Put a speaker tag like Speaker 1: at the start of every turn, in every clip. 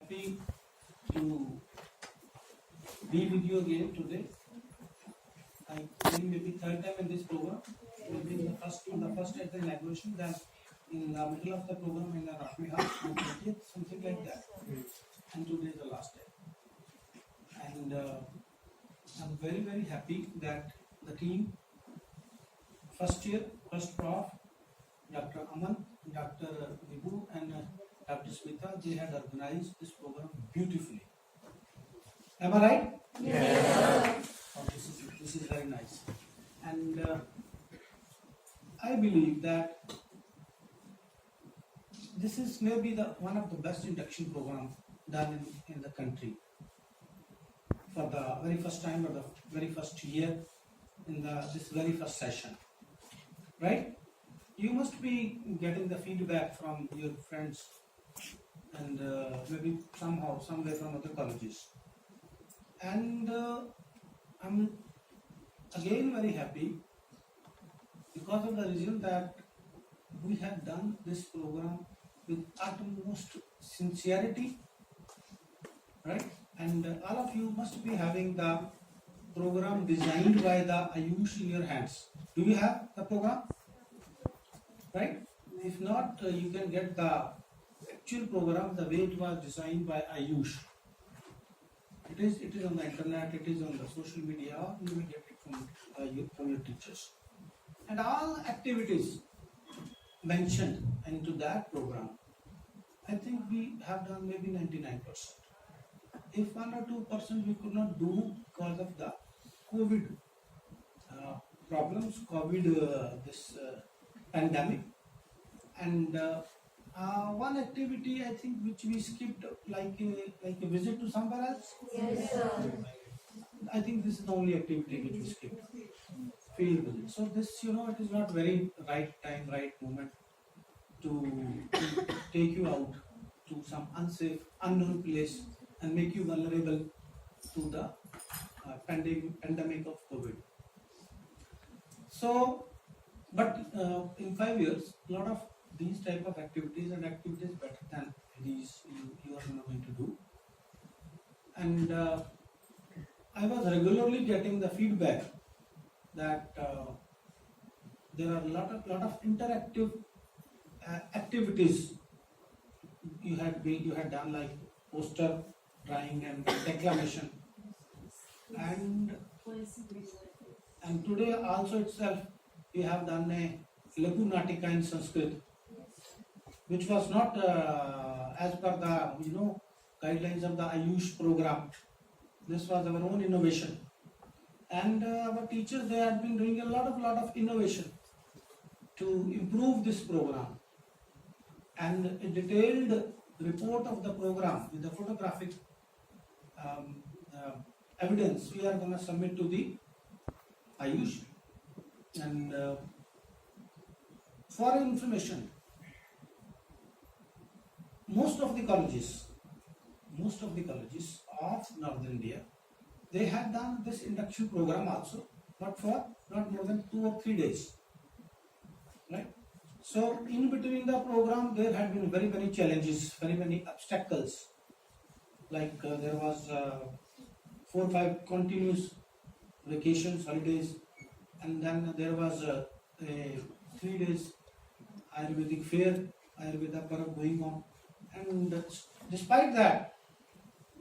Speaker 1: Happy to be with you again today. I think maybe third time in this program. Maybe in the first at the inauguration, then in the middle of the program in the Rashmi House, on 20th, something like that. And today is the last day. And I'm very, very happy that the team, first year, first prof, Dr. Aman, Dr. Vibhu and Dr. Smita, they had organized this program beautifully. Am I right?
Speaker 2: Yes.
Speaker 1: Oh, this is very nice. And I believe that this is maybe one of the best induction programs done in the country for the very first time or the very first year in this very first session. Right? You must be getting the feedback from your friends and maybe somehow, somewhere from other colleges. And I'm again very happy because of the reason that we have done this program with utmost sincerity, right? And all of you must be having the program designed by the Ayush in your hands. Do you have the program? Right? If not, you can get the actual program the way it was designed by Ayush. It is on the internet, it is on the social media, or you will get it from your teachers. And all activities mentioned into that program, I think we have done maybe 99%. If 1 or 2% we could not do because of the COVID problems, this pandemic, and one activity I think which we skipped, like a visit to somewhere else.
Speaker 2: Yes, sir.
Speaker 1: I think this is the only activity which we skipped. Field visit. So this, it is not very right time, right moment to take you out to some unsafe, unknown place and make you vulnerable to the pandemic of COVID. So, but in 5 years, a lot of these type of activities and activities better than these you are going to do. And I was regularly getting the feedback that there are a lot of interactive activities you had done, like poster drawing and declamation, and today also itself we have done a Lagu Natika in Sanskrit, which was not as per the guidelines of the Ayush program. This was our own innovation, and our teachers, they have been doing a lot of innovation to improve this program. And a detailed report of the program with the photographic evidence we are going to submit to the Ayush. And for information, most of the colleges of Northern India, they have done this induction program also, but for not more than 2 or 3 days, right? So in between the program, there had been very many challenges, very many obstacles. Like there was 4 or 5 continuous vacations, holidays, and then there was a 3 days Ayurvedic fair, Ayurveda Parab going on. And despite that,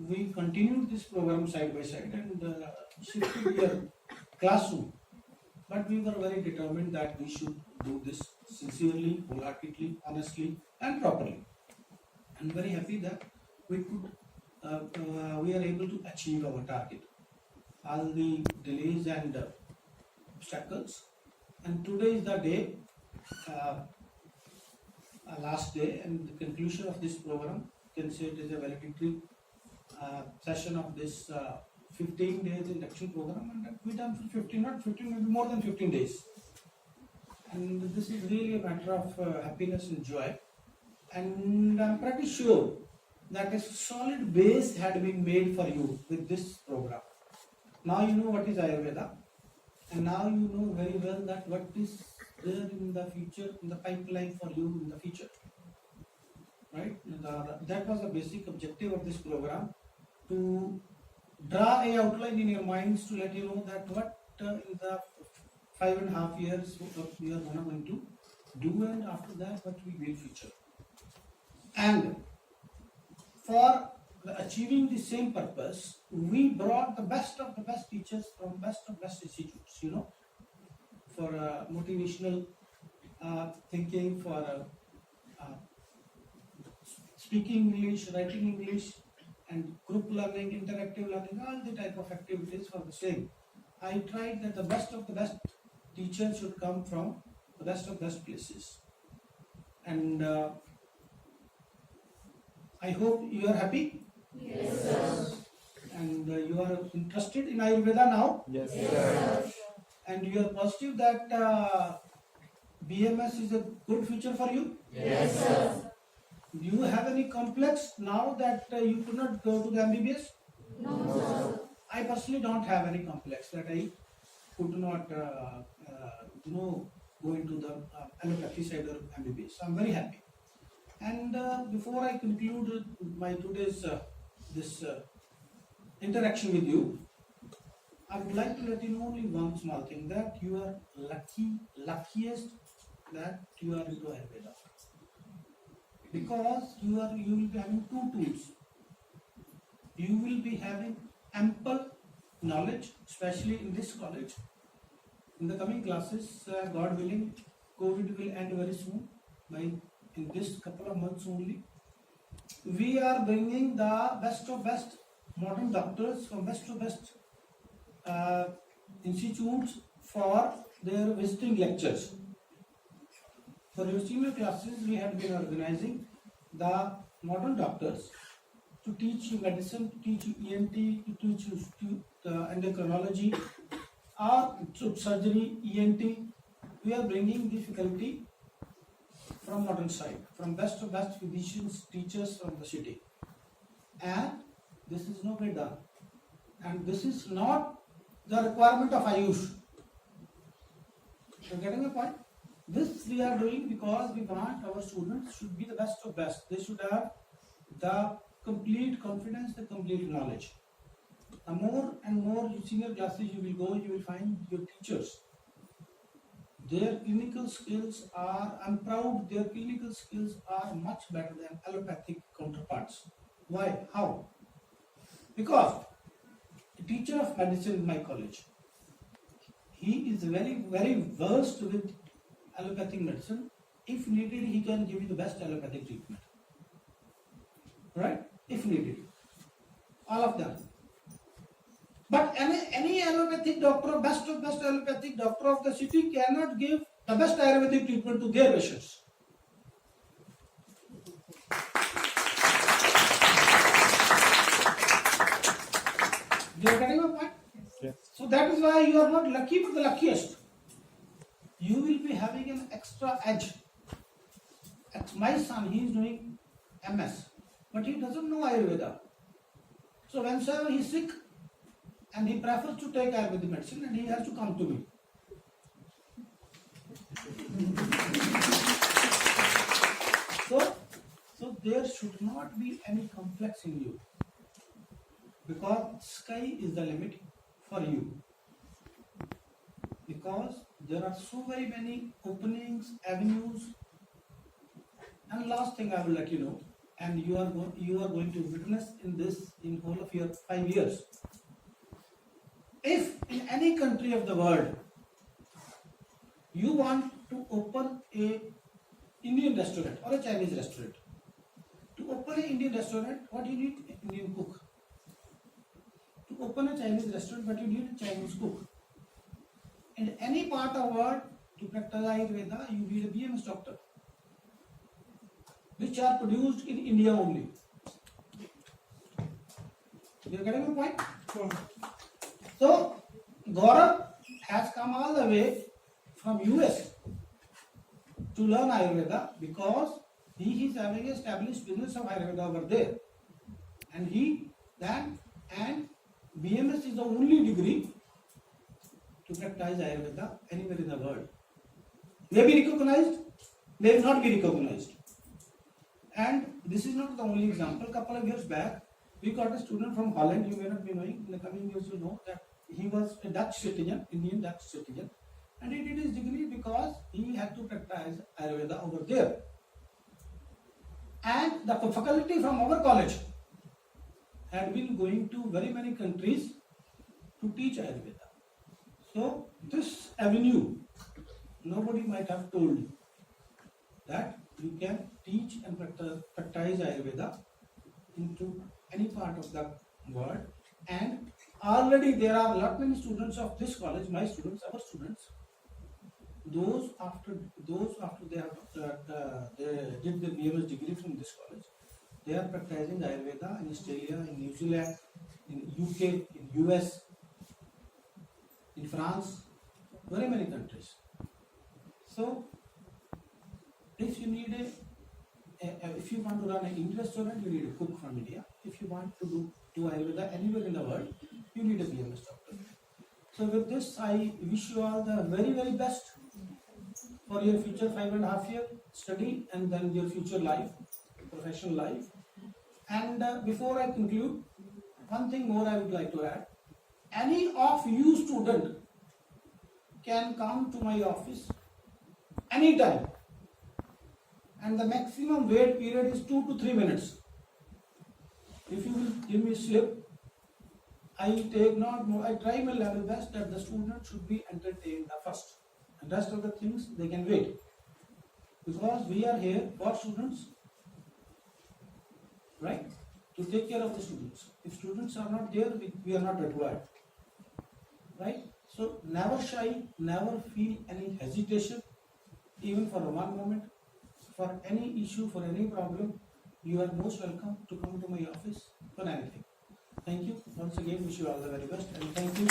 Speaker 1: we continued this program side by side and shifted your classroom. But we were very determined that we should do this sincerely, wholeheartedly, honestly, and properly. I'm very happy that we are able to achieve our target. All the delays and obstacles, and today is the day, last day, and the conclusion of this program. You can say it is a valedictory session of this 15 days induction program, and we done for 15, not 15, maybe more than 15 days. And this is really a matter of happiness and joy. And I'm pretty sure that a solid base had been made for you with this program. Now you know what is Ayurveda, and now you know very well that what is there in the future, in the pipeline for you in the future. right? That was the basic objective of this program, to draw a outline in your minds to let you know that what in the 5.5 years we are going to do, and after that what we will future. And for achieving the same purpose, we brought the best of the best teachers from best of best institutes, for motivational thinking, for speaking English, writing English, and group learning, interactive learning, all the type of activities for the same. I tried that the best of the best teachers should come from the best of best places. And I hope you are happy.
Speaker 2: Yes, sir.
Speaker 1: And you are interested in Ayurveda now.
Speaker 3: Yes,
Speaker 2: Yes,
Speaker 3: sir.
Speaker 2: sir.
Speaker 1: And you are positive that BMS is a good future for you.
Speaker 2: Yes, sir.
Speaker 1: Do you have any complex now that you could not go to the MBBS?
Speaker 2: No, sir.
Speaker 1: I personally don't have any complex that I could not, go into the allopathy side of MBBS. I'm very happy. And before I conclude my today's this interaction with you, I would like to let you know only one small thing, that you are luckiest that you are into Ayurveda. Because you will be having two tools. You will be having ample knowledge, especially in this college. In the coming classes, God willing, COVID will end very soon, in this couple of months only. We are bringing the best of best modern doctors from best of best institutes for their visiting lectures. For your senior classes, we have been organizing the modern doctors to teach you medicine, to teach you ENT, to teach you endocrinology, or to surgery, ENT. We are bringing the faculty from modern side, from best of best physicians, teachers from the city. And this is no way done. And this is not the requirement of Ayush. You're getting the point? This we are doing because we want our students should be the best of best. They should have the complete confidence, the complete knowledge. The more and more senior classes you will go, you will find your teachers. Their clinical skills are, I'm proud, their clinical skills are much better than allopathic counterparts. Why? How? Because the teacher of medicine in my college, he is very, very versed with allopathic medicine. If needed, he can give you the best allopathic treatment. Right? If needed. All of them. But any allopathic doctor, best of best allopathic doctor of the city cannot give the best Ayurvedic treatment to their patients. You are getting my point?
Speaker 3: Yes.
Speaker 1: So that is why you are not lucky but the luckiest. You will be having an extra edge. My son, he is doing MS, but he doesn't know Ayurveda. So whenever he is sick and he prefers to take Ayurvedic medicine, and he has to come to me. So there should not be any complex in you, because sky is the limit for you. Because there are so very many openings, avenues. And last thing I will let you know, and you are going to witness in this in whole of your 5 years. If in any country of the world you want to open a Indian restaurant or a Chinese restaurant, to open an Indian restaurant, what you need? An Indian cook. To open a Chinese restaurant, what you need? A Chinese cook. In any part of the world, to practice Ayurveda, you need a BMS doctor, which are produced in India only. You are getting the point? So, Gaurav has come all the way from US to learn Ayurveda because he is having established business of Ayurveda over there. And BMS is the only degree to practice Ayurveda anywhere in the world. May be recognized, may not be recognized. And this is not the only example. Couple of years back, we got a student from Holland. You may not be knowing. In the coming years, you know that he was a Dutch citizen, Indian Dutch citizen, and he did his degree because he had to practice Ayurveda over there. And the faculty from our college had been going to very many countries to teach Ayurveda. So this avenue, nobody might have told you that you can teach and practice Ayurveda into any part of the world. And already there are a lot many students of this college, my students, our students. Those after they have they did the BMS degree from this college, they are practicing Ayurveda in Australia, in New Zealand, in UK, in US, in France, very many countries. So, if you need if you want to run an Indian restaurant, you need a cook from India. If you want to do Ayurveda anywhere in the world, you need a BMS doctor. So with this, I wish you all the very, very best for your future 5.5 year study and then your future life, professional life. And before I conclude, one thing more I would like to add. Any of you student can come to my office anytime, and the maximum wait period is 2 to 3 minutes. If you will give me a slip, I take not more, I try my level best that the student should be entertained first, and rest of the things they can wait, because we are here for students, right, to take care of the students. If students are not there, we are not required, right? So never shy, never feel any hesitation, even for one moment. For any issue, for any problem, you are most welcome to come to my office for anything. Thank you. Once again, wish you all the very best, and thank you.